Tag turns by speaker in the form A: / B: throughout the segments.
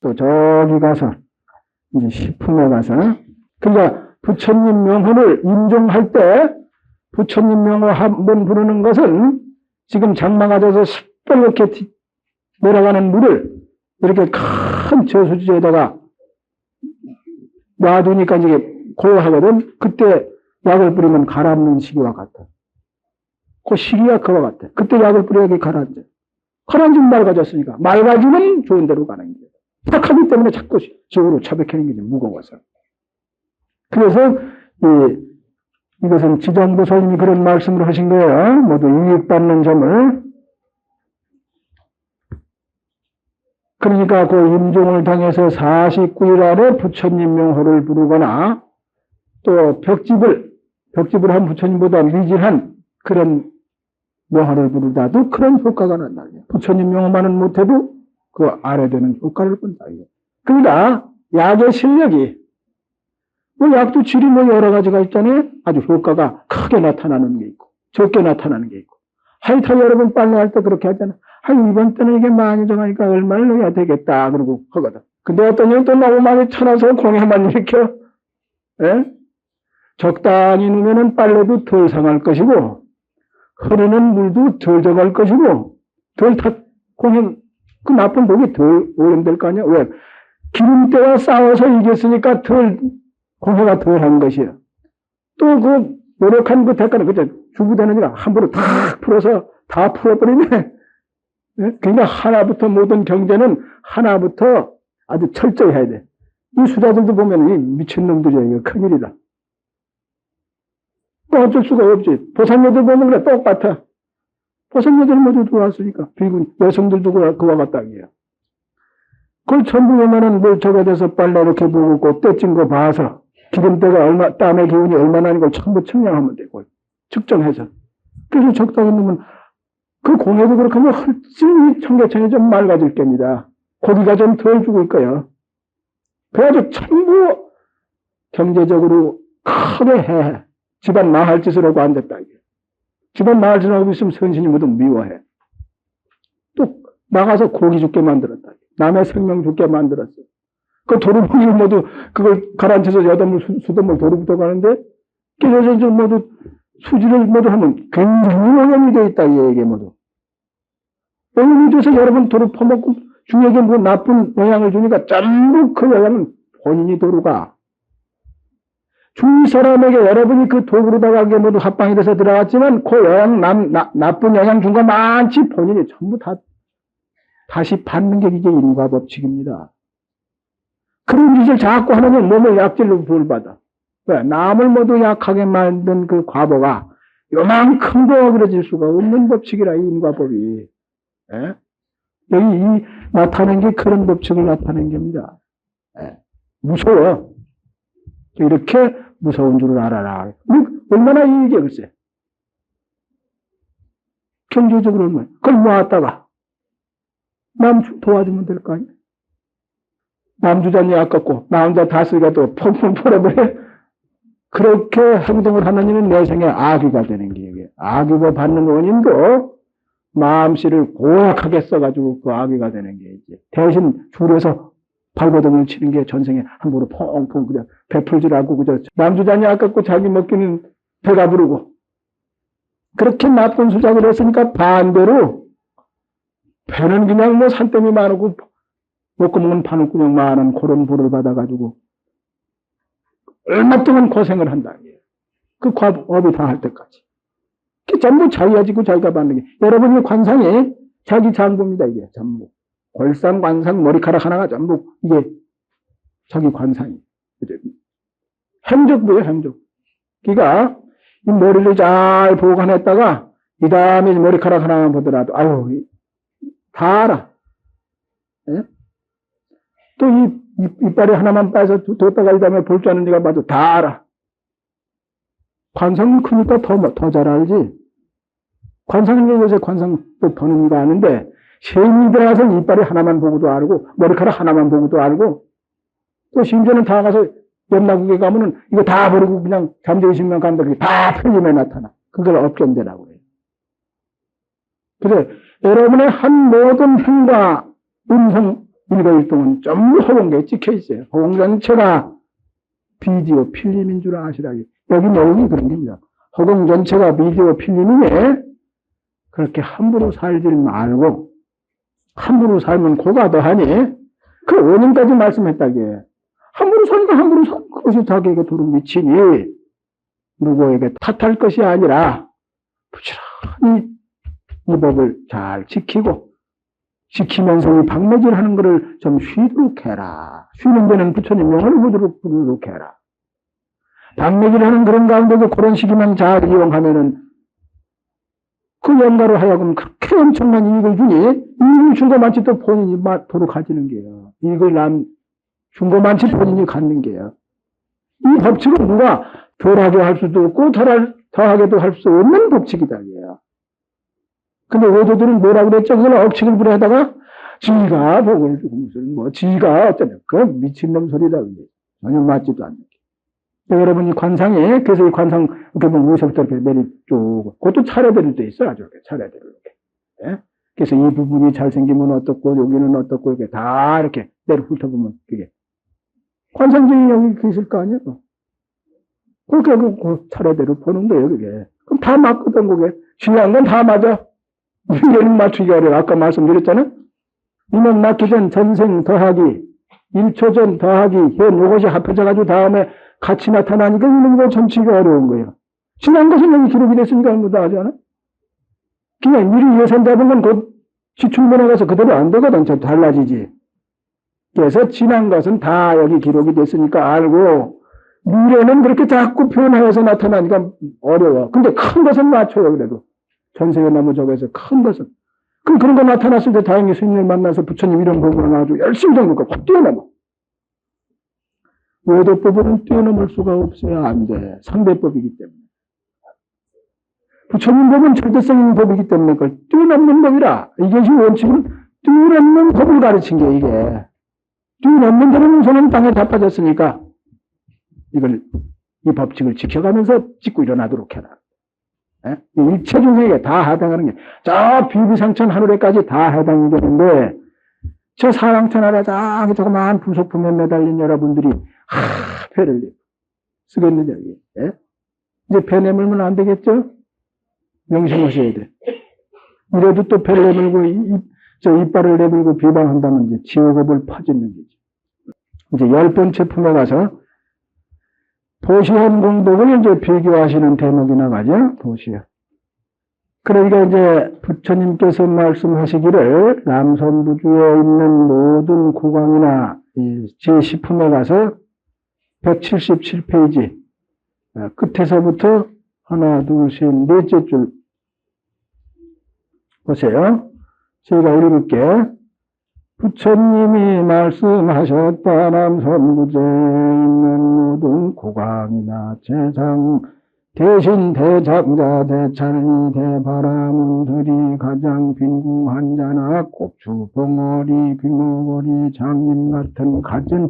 A: 또 저기 가서 이제 식품에 가서 그러니까 부처님 명호를 임종할 때 부처님 명호 한번 부르는 것은 지금 장마가 져서 시뻘겋게 내려가는 물을 이렇게 큰 저수지에다가 놔두니까 이게 고요하거든. 그때 약을 뿌리면 가라앉는 시기와 같아. 그 시기가 그와 같아. 그때 약을 뿌려야 가라앉아. 가라앉으면 맑아졌으니까. 맑아지면 좋은 데로 가는 거야. 착하기 때문에 자꾸 지옥으로 차백하는 게 무거워서. 그래서 이것은 지정부 소님이 그런 말씀을 하신 거예요. 모두 이익받는 점을. 그러니까 그 임종을 당해서 49일 안에 부처님 명호를 부르거나 또 벽집을 한 부처님보다 미진한 그런 명호를 부르다도 그런 효과가 난다. 부처님 명호만은 못해도 그 아래 되는 효과를 본다. 그러니까 약의 실력이 뭐 약도 질이 뭐 여러 가지가 있잖아요. 아주 효과가 크게 나타나는 게 있고 적게 나타나는 게 있고. 하여튼 여러분 빨래할 때 그렇게 하잖아. 이번 때는 이게 많이 정하니까 얼마를 넣어야 되겠다 그러고 하거든. 근데 어떤 년은 또 너무 많이 쳐놔서 공해만 일으켜. 예? 적당히 넣으면 빨래도 덜 상할 것이고 흐르는 물도 덜 적을 것이고 덜 공해 그 나쁜 독이 덜 오염될 거 아니야. 왜? 기름때와 싸워서 이겼으니까 공해가 덜한 것이야. 또 그 노력한 그 대가는 그저 주부되느니라 함부로 다 풀어서 다 풀어버리네. 그러니까 하나부터 모든 경제는 하나부터 아주 철저히 해야 돼. 이 수자들도 보면 이 미친놈들이야. 이거 큰일이다. 또 어쩔 수가 없지. 보살녀들 보면 그래 똑같아. 보살녀들 모두 들어왔으니까 비군 여성들도 그와 같다 이게야. 그걸 전부 보면은 뭘 저거 돼서 빨래 이렇게 부고 떼찐 거 봐서 기름때가 땀의 기운이 얼마나인 걸 전부 측량하면 되고 측정해서 그래서 적당히 넣으면 그 공해도 그렇게 하면 훨씬 청계천이 좀 맑아질 겁니다. 고기가 좀 덜 죽을 거예요. 그래가지고 전부 경제적으로 크게 해. 집안 망할 짓을 하고 안 됐다. 집안 망할 짓을 하고 있으면 선신이 모두 미워해. 또 나가서 고기 죽게 만들었다. 남의 생명 죽게 만들었어. 그 도루묵이를 모두 그걸 가라앉혀서 여덟물 수돗물 도루부터 가는데 깨져서 모두 수지를 모두 하면 굉장히 오염이 되어 있다. 이게 모두. 오염이 돼서 여러분 도루 퍼먹고 중에게 뭐 나쁜 영향을 주니까 전부 그 영향은 본인이 도루가. 주위 사람에게 여러분이 그 도구로다가 그게 모두 합방이 돼서 들어갔지만 그 영향, 나쁜 영향 준 거 많지 본인이 전부 다시 받는 게 이게 인과 법칙입니다. 그런 짓을 자꾸 하면 몸을 약질로 부을받아. 왜? 남을 모두 약하게 만든 그 과보가 요만큼도 어그러질 수가 없는 법칙이라, 이 인과법이. 예? 여기 나타낸 게 그런 법칙을 나타낸 겁니다. 예? 무서워. 이렇게 무서운 줄을 알아라. 얼마나 이익이야, 글쎄. 경제적으로 얼마나. 그걸 모았다가 남 도와주면 될 거 아니야. 남 주자니 아깝고 나 혼자 다 쓰기가 또 펑펑 풀어버려. 그렇게 행동을 하는 이는 내 생에 악의가 되는 게 이게. 악의가 받는 원인도 마음씨를 고약하게 써가지고 그 악의가 되는 게 이제 대신 줄여서 발버둥을 치는 게 전생에 함부로 펑펑 그냥 베풀질 않고 그저 남 주자니 아깝고 자기 먹기는 배가 부르고 그렇게 나쁜 수작을 했으니까 반대로 배는 그냥 뭐 산더미 많고 먹고 먹는 바늘구멍 많은 그런 부를 받아가지고 얼마 동안 고생을 한다. 그 업이 다 할 때까지. 그게 전부 자기가 지고 자기가 받는 게. 여러분의 관상이 자기 장부입니다. 이게 전부. 골상, 관상, 머리카락 하나가 전부 이게 자기 관상이. 행적부예요, 행적. 그러니까 이 머리를 잘 보관했다가 이 다음에 머리카락 하나만 보더라도 아유 다 알아. 예? 또 이빨에 하나만 빠져 뒀다가 이 다음에 볼 줄 아는 데가 봐도 다 알아. 관상은 크니까 더 잘 알지. 관상은 요새 관상도 보는 거 아는데 세인이 들어가서 이빨에 하나만 보고도 알고 머리카락 하나만 보고도 알고 또 심지어는 다 가서 옆나국에 가면은 이거 다 버리고 그냥 잠재우 있으면 간다. 그게 다 틀림에 나타나. 그걸 업견되라고 해요. 그래 여러분의 한 모든 행과 음성 일거일동은 전부 허공에 찍혀 있어요. 허공 전체가 비디오 필름인 줄 아시라고. 여기 내용이 그런 겁니다. 허공 전체가 비디오 필름이네. 그렇게 함부로 살지 말고, 함부로 살면 고가 더하니, 그 원인까지 말씀했다기에. 함부로 살니까 함부로 살 그것이 자기에게 도로 미치니, 누구에게 탓할 것이 아니라, 부지런히 이 법을 잘 지키고, 지키면서 이 방매질 하는 것을 좀 쉬도록 해라. 쉬는 데는 부처님 명을 부르도록 해라. 방매질 하는 그런 가운데도 그런 시기만 잘 이용하면은 그 영가로 하여금 그렇게 엄청난 이익을 주니, 이익을 준 거 많지 또 본인이 도로 가지는 게요. 이익을 준 거 많지 본인이 갖는 게요. 이 법칙은 누가 덜하게 할 수도 없고 더하게도 할 수 없는 법칙이다. 이게요. 근데 외도들은 뭐라고 그랬죠? 그걸 억측을 부려하다가 지가 복을 주고 무슨 지가 어쩌냐. 그 미친놈 소리다. 전혀 맞지도 않는 게. 여러분 이 관상에 그래서 이 관상 이렇게 보면 위에서부터 이렇게 내리쭉 그것도 차례대로 돼 있어. 아주 이렇게 차례대로 이렇게. 예? 그래서 이 부분이 잘생기면 어떻고 여기는 어떻고 이렇게 다 이렇게 내려 훑어보면 그게 관상적인 영역이 있을 거 아니에요. 그렇게 그 차례대로 보는 거예요. 그게. 그럼 다 맞거든. 그게 중요한 건 다 맞아. 얘는 맞추기가 어려워. 아까 말씀드렸잖아요. 이년 낳기 전 전생 더하기, 1초 전 더하기, 현 요것이 합해져가지고 다음에 같이 나타나니까 이런 거 점치기가 어려운 거예요. 지난 것은 여기 기록이 됐으니까 아무도 하지 않아? 그냥 미리 예산 잡은 건 곧 지출문에 가서 그대로 안 되거든. 저 달라지지. 그래서 지난 것은 다 여기 기록이 됐으니까 알고, 미래는 그렇게 자꾸 변화해서 나타나니까 어려워. 근데 큰 것은 맞춰요, 그래도. 전생에 나무 저거에서 큰 것은. 그럼 그런 거 나타났을 때 다행히 스님을 만나서 부처님 이런 법으로 나와주고 열심히 정보가 확 뛰어넘어. 외도법은 뛰어넘을 수가 없어야 안 돼. 상대법이기 때문에. 부처님 법은 절대성 있는 법이기 때문에 그걸 뛰어넘는 법이라. 이것이 원칙은 뛰어넘는 법을 가르친 게 이게. 뛰어넘는 데는 우선은 땅에 다 빠졌으니까 이걸, 이 법칙을 지켜가면서 찍고 일어나도록 해라. 예? 일체 중생에게 다 해당하는 게, 저 비비상천 하늘에까지 다 해당이 되는데, 저 사랑천 아래 저 조그마한 부속품에 매달린 여러분들이, 배를 쓰겠느냐, 이게. 예? 이제 배 내밀면 안 되겠죠? 명심하셔야 돼. 이래도 또 배를 내밀고, 이빨을 내밀고 비방한다면 이제 지옥업을 퍼짓는 거지. 이제 10번째 품에 가서, 도시현 공덕을 이제 비교하시는 대목이 나가죠. 도시현. 그러니까 이제 부처님께서 말씀하시기를 남선부주에 있는 모든 구강이나 제10품에 가서 177페이지 끝에서부터 하나, 둘, 셋, 넷째 줄 보세요. 제가 읽을게. 부처님이 말씀하셨다. 남선부제에 있는 모든 고강이나 재상 대신 대장자 대찰리 대바라문들이 가장 빈궁한 자나 고추 벙어리 귀머거리 장님 같은 갖은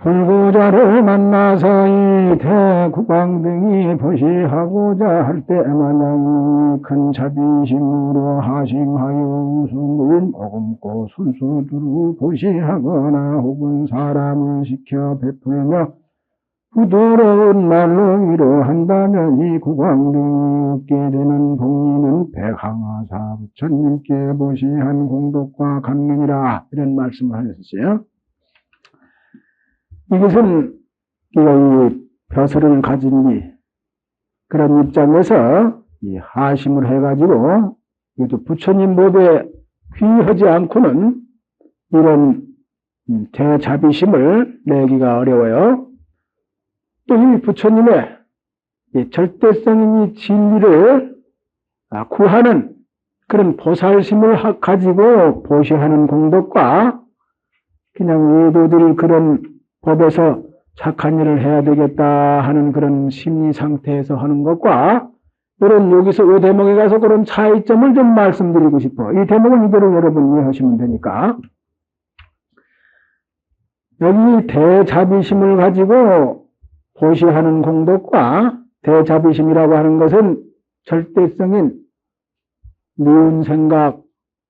A: 불구자를 만나서 이 대구광 등이 보시하고자 할 때 마냥 큰 자비심으로 하심하여 웃음을 머금고 순수두루 보시하거나 혹은 사람을 시켜 베풀며 부드러운 말로 위로한다면 이 구광 등이 얻게 되는 복리는 백항하사 부처님께 보시한 공덕과 같느니라. 이런 말씀을 하셨어요. 이것은 이 벼슬을 가진 이 그런 입장에서 이 하심을 해가지고 이것도 부처님 법에 귀하지 않고는 이런 대자비심을 내기가 어려워요. 또 이 부처님의 이 절대성인 이 진리를 구하는 그런 보살심을 가지고 보시하는 공덕과 그냥 외도들 그런 법에서 착한 일을 해야 되겠다 하는 그런 심리 상태에서 하는 것과 이런 여기서 이 대목에 가서 그런 차이점을 좀 말씀드리고 싶어. 이 대목은 이대로 여러분 이해하시면 되니까. 여기 대자비심을 가지고 보시하는 공덕과 대자비심이라고 하는 것은 절대성인 미운 생각,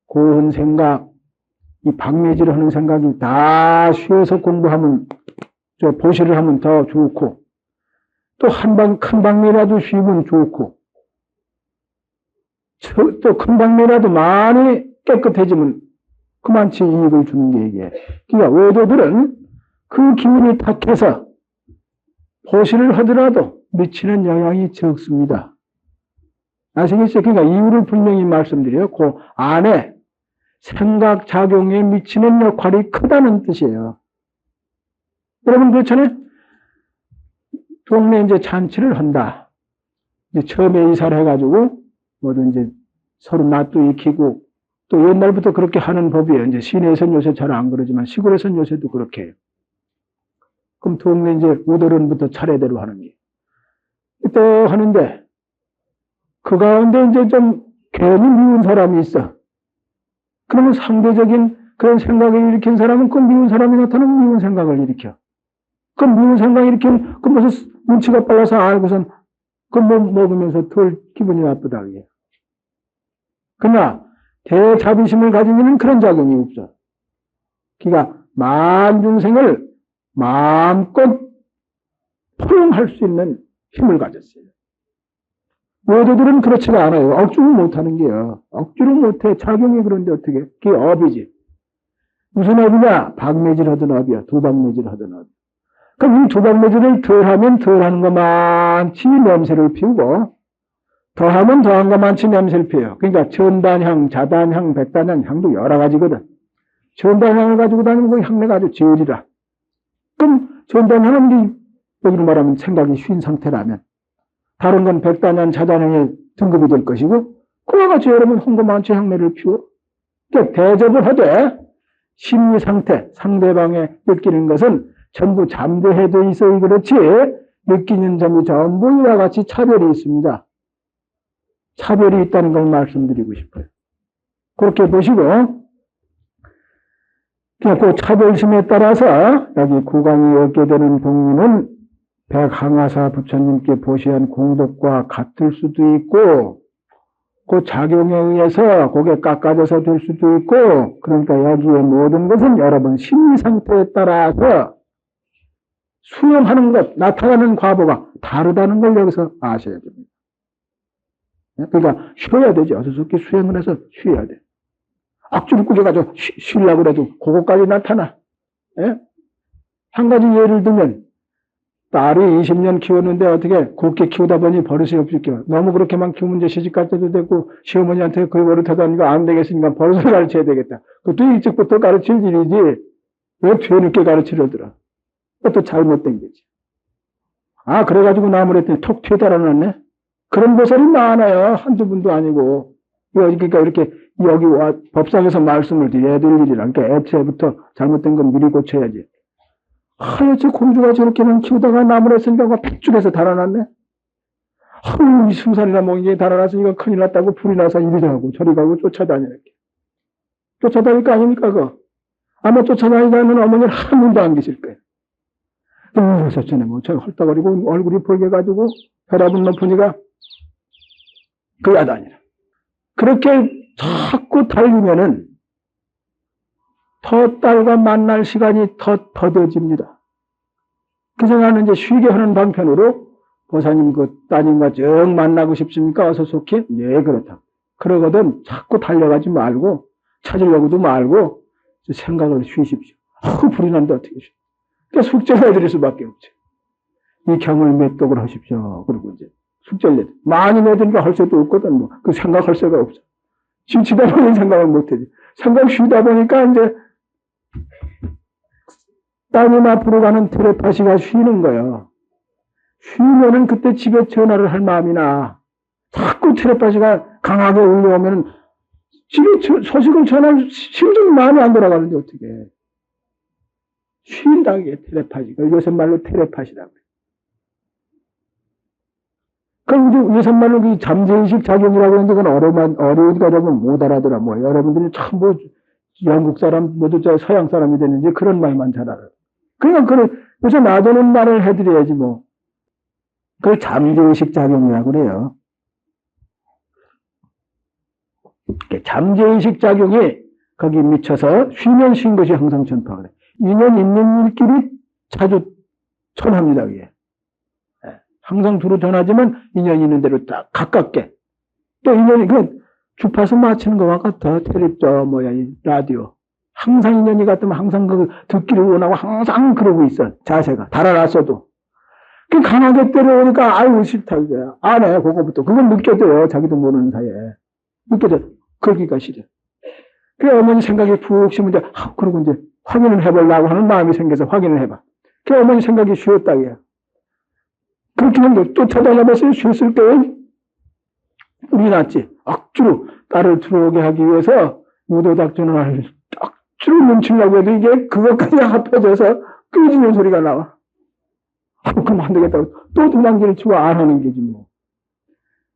A: 고운 생각, 이 박매질 하는 생각이 다 쉬어서 공부하면, 보시를 하면 더 좋고, 또 큰 방매라도 쉬면 좋고, 또 큰 방매라도 많이 깨끗해지면 그만치 이익을 주는 게 이게. 그러니까 외도들은 그 기운이 탁해서 보시를 하더라도 미치는 영향이 적습니다. 아시겠어요? 그러니까 이유를 분명히 말씀드려요. 그 안에 생각 작용에 미치는 역할이 크다는 뜻이에요. 여러분 그렇잖아요. 동네 이제 잔치를 한다. 이제 처음에 이사를 해가지고 뭐든 이제 서로 낯도 익히고 또 옛날부터 그렇게 하는 법이에요. 이제 시내에서는 요새 잘 안 그러지만 시골에서는 요새도 그렇게 해요. 그럼 동네 이제 우도른부터 차례대로 하는 게. 또 하는데 그 가운데 이제 좀 괜히 미운 사람이 있어. 그러면 상대적인 그런 생각을 일으킨 사람은 그 미운 사람이 나타나면 미운 생각을 일으켜. 그 미운 생각 일으킨 그 무슨 눈치가 빨라서 알고선 그 먹으면서 덜 기분이 나쁘다. 그러나 대자비심을 가진 이는 그런 작용이 없어. 그러니까 만중생을 마음껏 포용할 수 있는 힘을 가졌어요. 외도들은 그렇지가 않아요. 억지로 못하는 게요. 억지로 못해. 작용이 그런데 어떻게? 그게 업이지. 무슨 업이냐? 박매질 하던 업이야. 도박매질 하던 업. 그럼 이 도박매질을 덜하면 덜하는 것만치 냄새를 피우고 더하면 더한 것만치 냄새를 피워요. 그러니까 천단향, 자단향, 백단향, 향도 여러 가지거든. 천단향을 가지고 다니면 그 향내가 아주 제일이라. 그럼 천단향은 여기로 말하면 생각이 쉰 상태라면 다른 건 백단향, 자단향의 등급이 될 것이고 그와 같이 여러분 홍보만치 향내를 피워. 그러니까 대접을 하되 심리 상태, 상대방의 느끼는 것은 전부 잠재해져 있어야 그렇지 느끼는 점이 전부 이와 같이 차별이 있습니다. 차별이 있다는 걸 말씀드리고 싶어요. 그렇게 보시고 그 차별심에 따라서 여기 구강이 얻게 되는 복리는 백항하사 부처님께 보시한 공덕과 같을 수도 있고 그 작용에 의해서 그게 깎아져서 될 수도 있고 그러니까 여기에 모든 것은 여러분 심리 상태에 따라서 수용하는 것, 나타나는 과보가 다르다는 걸 여기서 아셔야 됩니다. 그러니까 쉬어야 되죠. 어수선히 수행을 해서 쉬어야 돼. 악주를 꾸겨가지고 쉬려고 그래도 그거까지 나타나. 예? 한 가지 예를 들면 딸이 20년 키웠는데 어떻게 곱게 키우다 보니 버릇이 없을게요. 너무 그렇게만 키우면 이제 시집갈 때도 되고 시어머니한테 그 버릇하다니까 안 되겠으니까 버릇을 가르쳐야 되겠다. 그것도 일찍부터 가르칠 일이지 왜 뒤늦게 가르치려더라. 그것도 잘못된 거지. 아 그래가지고 나무를 했더니 톡 튀어 달아났네. 그런 보살이 많아요. 한두 분도 아니고. 그러니까 이렇게 여기 와 법상에서 말씀을 드려야 될 일이라. 그러니까 애초부터 잘못된 건 미리 고쳐야지. 하여튼 공주가 저렇게만 키우다가 나무를 했으니까 팩죽에서 달아났네. 하루 이 승산이나 멍게 달아났으니까 큰일 났다고 불이 나서 이리 가고 저리 가고 쫓아다니는 게. 쫓아다닐 거 아닙니까 그거. 아마 쫓아다니다는 어머니는 한 분도 안 계실 거예요. 그래서 전에 뭐 저 헐떡거리고 얼굴이 벌게 가지고 혈압은 높으니까 그야 다니라. 그렇게 자꾸 달리면은 더 딸과 만날 시간이 더 더뎌집니다. 그래서 나는 이제 쉬게 하는 방편으로 보사님 그 따님과 정 만나고 싶습니까? 어서 속히? 네 그렇다. 그러거든 자꾸 달려가지 말고 찾으려고도 말고 생각을 쉬십시오. 불이 난다 어떻게 쉬? 그러니까 숙제를 해드릴 수밖에 없죠. 이 경을 맺독을 하십시오. 그리고 이제 숙제를 내드. 많이 내드니까 할 수도 없거든. 뭐. 그 생각할 수가 없어. 지치다 보니 생각을 못하지. 생각 쉬다 보니까 이제 따님 앞으로 가는 텔레파시가 쉬는 거예요. 쉬면은 그때 집에 전화를 할 마음이나 자꾸 텔레파시가 강하게 울려오면 집에 소식을 전할 심정이 마음이 안 돌아가는데 어떻게 쉰다 이게 텔레파시가. 요새 말로 텔레파시라고 해요. 그럼 요새 말로 그 잠재의식 작용이라고 하는데 그건 어려우니까 여러분 못 알아들어. 뭐 여러분들이 참 뭐 영국 사람 모두 저 서양 사람이 됐는지 그런 말만 잘 알아요. 그러니까 요새 놔두는 말을 해드려야지 뭐. 그걸 잠재의식 작용이라고 그래요. 잠재의식 작용이 거기 미쳐서 쉬면 쉰 것이 항상 전파 그래. 인연 있는 일끼리 자주 전합니다. 그게. 항상 두루 전하지만 인연 있는 대로 딱 가깝게. 또 인연이 그 주파수 맞추는 것과 같아. 텔레비전 뭐야 라디오. 항상 인연이 같으면 항상 그 듣기를 원하고 항상 그러고 있어. 자세가 달아났어도. 그 강하게 때려오니까 아유 싫다 이거야. 안 해. 그거부터. 그건 느껴져요. 자기도 모르는 사이에. 느껴져. 그러기가 싫어. 그래 어머니 생각이 푹 쉬면 이제 그러고 이제 확인을 해보려고 하는 마음이 생겨서 확인을 해봐. 그래 어머니 생각이 쉬었다 이게. 그렇게 하면 또 쳐다보면서 쉬었을 때 우리 났지. 악주로 딸을 들어오게 하기 위해서 무도작전을 악주로 뭉치려고 해도 이게 그것까지 합해져서 끄지는 소리가 나와. 그럼 안 되겠다고 또 도망기를 치고 안 하는 게지 뭐.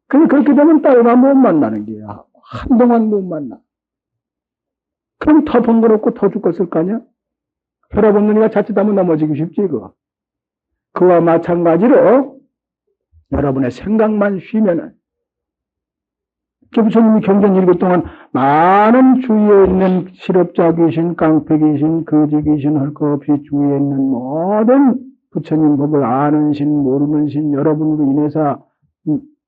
A: 근데 그렇게 되면 딸과 못 만나는 게야. 한동안 못 만나. 그럼 더 번거롭고 더 죽었을 거 아니야? 혈압 없는 이가 자칫하면 넘어지기 쉽지 그거. 그와 마찬가지로 여러분의 생각만 쉬면은 부처님이 경전 읽을 동안 많은 주위에 있는 실업자 귀신, 깡패 귀신, 거지 귀신 할 것 없이 주위에 있는 모든 부처님 법을 아는 신, 모르는 신, 여러분으로 인해서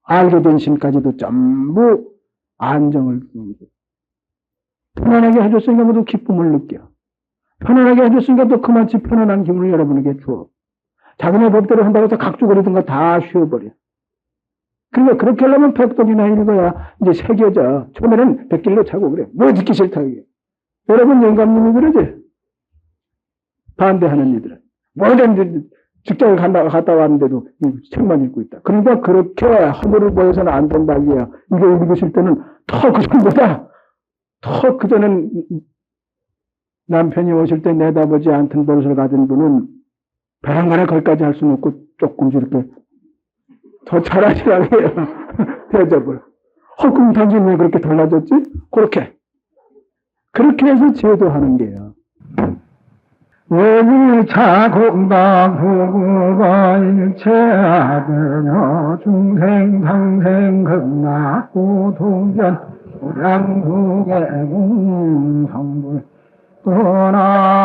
A: 알게 된 신까지도 전부 안정을 주고 편안하게 해줬으니까 모두 기쁨을 느껴. 편안하게 해줬으니까 또 그만치 편안한 기분을 여러분에게 주어. 자기네 법대로 한다고 해서 각주거리던 거 다 쉬어버려. 그러니까 그렇게 하려면 백독이나 읽어야 이제 새겨져. 처음에는 백길로 차고 그래. 뭐 듣기 싫다 이게. 여러분 영감님이 그러지. 반대하는 이들은. 뭐든 직장을 갔다 왔는데도 책만 읽고 있다. 그러니까 그렇게 허물을 보여서는 안 된다 이게야. 이거 읽으실 때는 더 그전보다 더 그전엔 남편이 오실 때 내다보지 않던 버릇을 가진 분은 배란간에 거기까지 할 수는 없고 조금씩 이렇게 더 잘하시라고 해요. 대접을. 그럼 당신 왜 그렇게 달라졌지? 그렇게 해서 제도하는 게요. 원일차 공당 부구가 일체하되며 중생 상생 극락고 동전 우량국의 공성불 또나